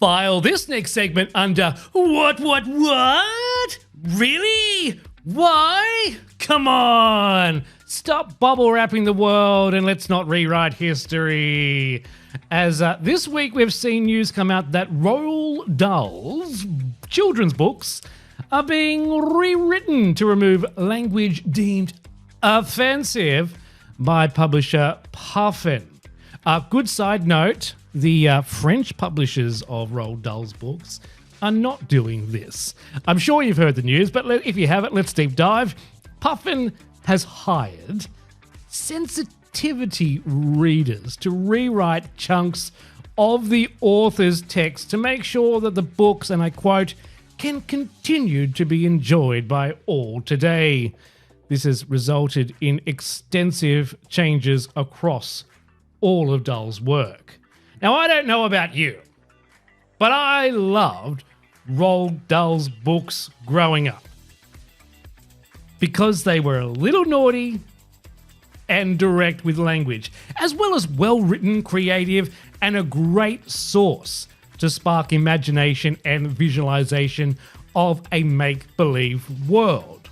File this next segment under what? Really? Why? Come on! Stop bubble wrapping the world and let's not rewrite history. As this week we've seen news come out that Roald Dahl's children's books are being rewritten to remove language deemed offensive by publisher Puffin. Good side note, the French publishers of Roald Dahl's books are not doing this. I'm sure you've heard the news, but if you haven't, let's deep dive. Puffin has hired sensitivity readers to rewrite chunks of the author's text to make sure that the books, and I quote, can continue to be enjoyed by all today. This has resulted in extensive changes across all of Dahl's work. Now, I don't know about you, but I loved Roald Dahl's books growing up because they were a little naughty and direct with language, as well as well-written, creative, and a great source to spark imagination and visualization of a make-believe world.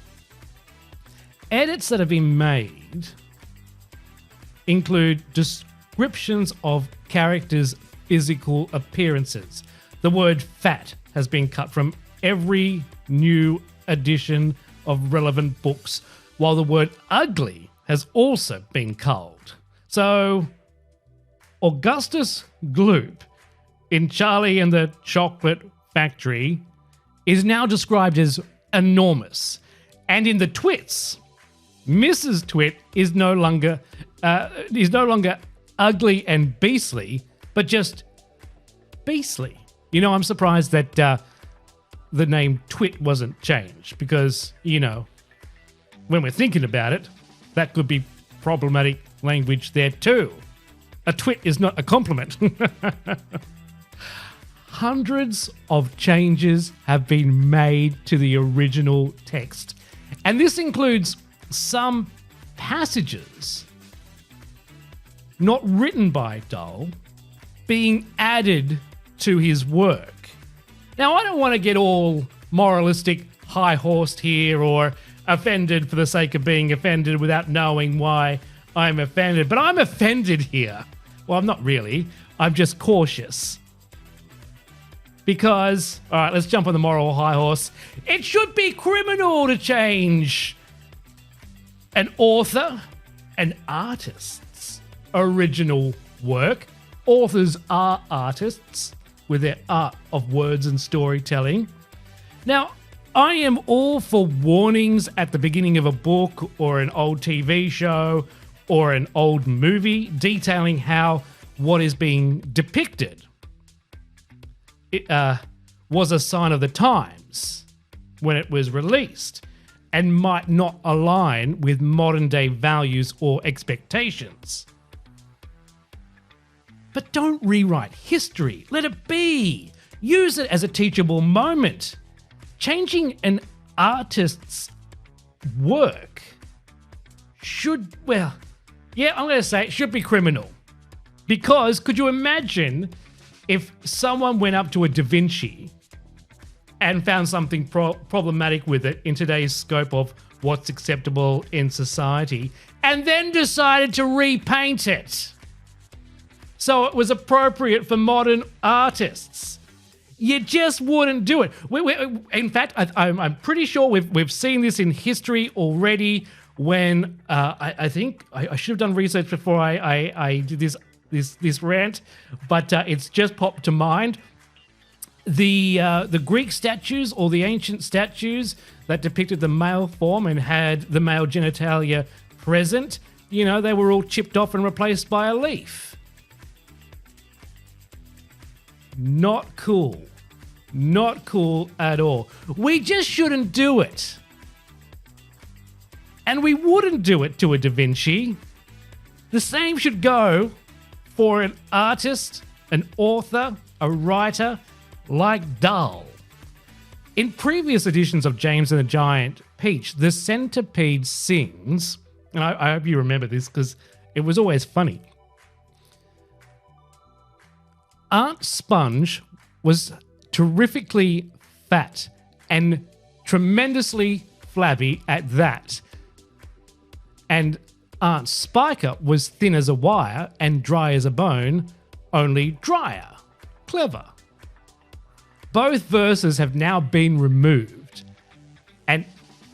Edits that have been made include descriptions of characters' physical appearances. The word fat has been cut from every new edition of relevant books, while the word ugly has also been culled. So, Augustus Gloop in Charlie and the Chocolate Factory is now described as enormous. And in the Twits, Mrs. Twit is no longer ugly and beastly, but just beastly. You know, I'm surprised that the name Twit wasn't changed because, you know, when we're thinking about it, that could be problematic language there too. A twit is not a compliment. Hundreds of changes have been made to the original text, and this includes some passages not written by Dahl being added to his work. Now, I don't want to get all moralistic, high-horsed here or offended for the sake of being offended without knowing why I'm offended, but I'm offended here. Well, I'm not really. I'm just cautious. Because, all right, let's jump on the moral high horse. It should be criminal to change an author, an artist's original work. Authors are artists with their art of words and storytelling. Now, I am all for warnings at the beginning of a book or an old TV show or an old movie detailing how what is being depicted was a sign of the times when it was released and might not align with modern day values or expectations. But don't rewrite history. Let it be. Use it as a teachable moment. Changing an artist's work should, well, yeah, I'm going to say it should be criminal. Because could you imagine if someone went up to a Da Vinci and found something problematic with it in today's scope of what's acceptable in society and then decided to repaint it so it was appropriate for modern artists? You just wouldn't do it. In fact, I'm pretty sure we've seen this in history already when I think I should have done research before I did this rant, but it's just popped to mind. The Greek statues or the ancient statues that depicted the male form and had the male genitalia present, you know, they were all chipped off and replaced by a leaf. Not cool. Not cool at all. We just shouldn't do it. And we wouldn't do it to a Da Vinci. The same should go for an artist, an author, a writer like Dahl. In previous editions of James and the Giant Peach, the centipede sings, and I hope you remember this because it was always funny. Aunt Sponge was terrifically fat and tremendously flabby at that. And Aunt Spiker was thin as a wire and dry as a bone, only drier. Clever. Both verses have now been removed, and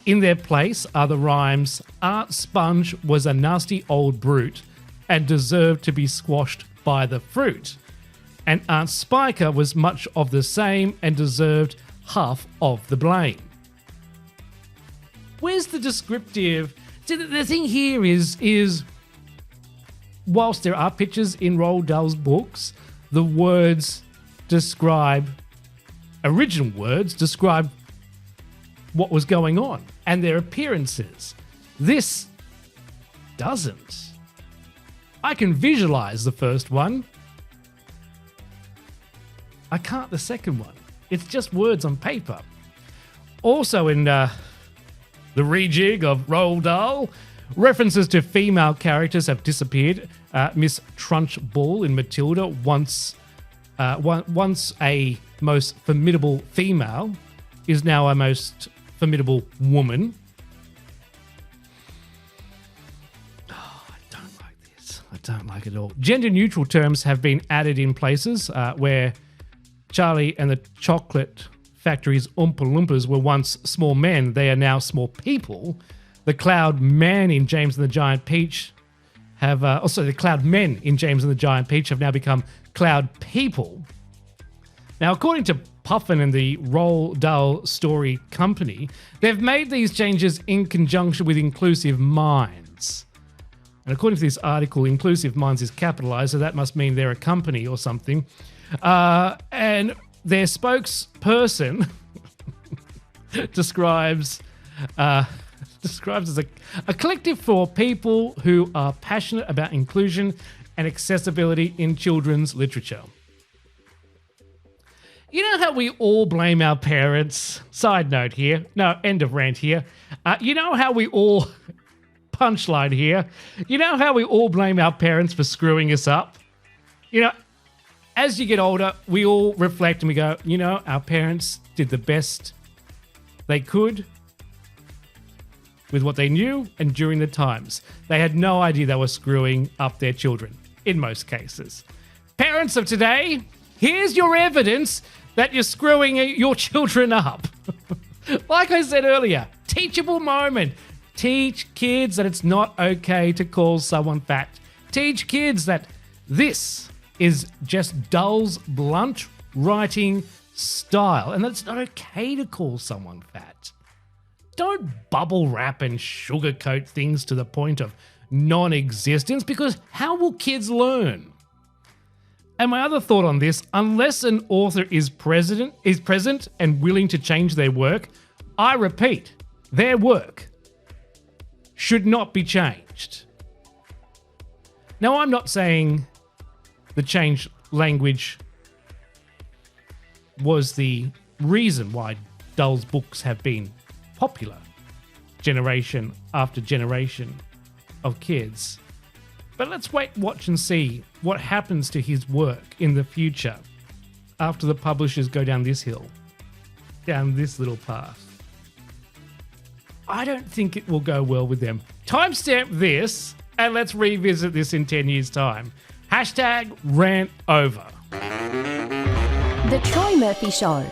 in their place are the rhymes, Aunt Sponge was a nasty old brute and deserved to be squashed by the fruit. And Aunt Spiker was much of the same and deserved half of the blame. Where's the descriptive? See, the thing here is whilst there are pictures in Roald Dahl's books, the words describe, original words describe what was going on and their appearances. This doesn't. I can visualize the first one. I can't the second one. It's just words on paper. Also in the rejig of Roald Dahl, references to female characters have disappeared. Miss Trunchbull in Matilda, once a most formidable female, is now a most formidable woman. Oh, I don't like this. I don't like it at all. Gender-neutral terms have been added in places where Charlie and the Chocolate Factory's Oompa Loompas were once small men. They are now small people. The Cloud Man in James and the Giant Peach have... the Cloud Men in James and the Giant Peach have now become Cloud People. Now, according to Puffin and the Roald Dahl Story Company, they've made these changes in conjunction with Inclusive Minds. And according to this article, Inclusive Minds is capitalized, so that must mean they're a company or something. And their spokesperson describes as a collective for people who are passionate about inclusion and accessibility in children's literature. You know how we all blame our parents? Side note here. No, end of rant here. You know how we all... punchline here. You know how we all blame our parents for screwing us up? You know, as you get older, we all reflect and we go, you know, our parents did the best they could with what they knew and during the times. They had no idea they were screwing up their children, in most cases. Parents of today, here's your evidence that you're screwing your children up. Like I said earlier, teachable moment. Teach kids that it's not okay to call someone fat. Teach kids that this is just Dahl's blunt writing style and that it's not okay to call someone fat. Don't bubble wrap and sugarcoat things to the point of non-existence, because how will kids learn? And my other thought on this, unless an author is present and willing to change their work, I repeat, their work should not be changed. Now, I'm not saying the changed language was the reason why Dahl's books have been popular generation after generation of kids. But let's wait, watch and see what happens to his work in the future after the publishers go down this hill, down this little path. I don't think it will go well with them. Timestamp this and let's revisit this in 10 years' time. #rant over. The Troy Murphy Show.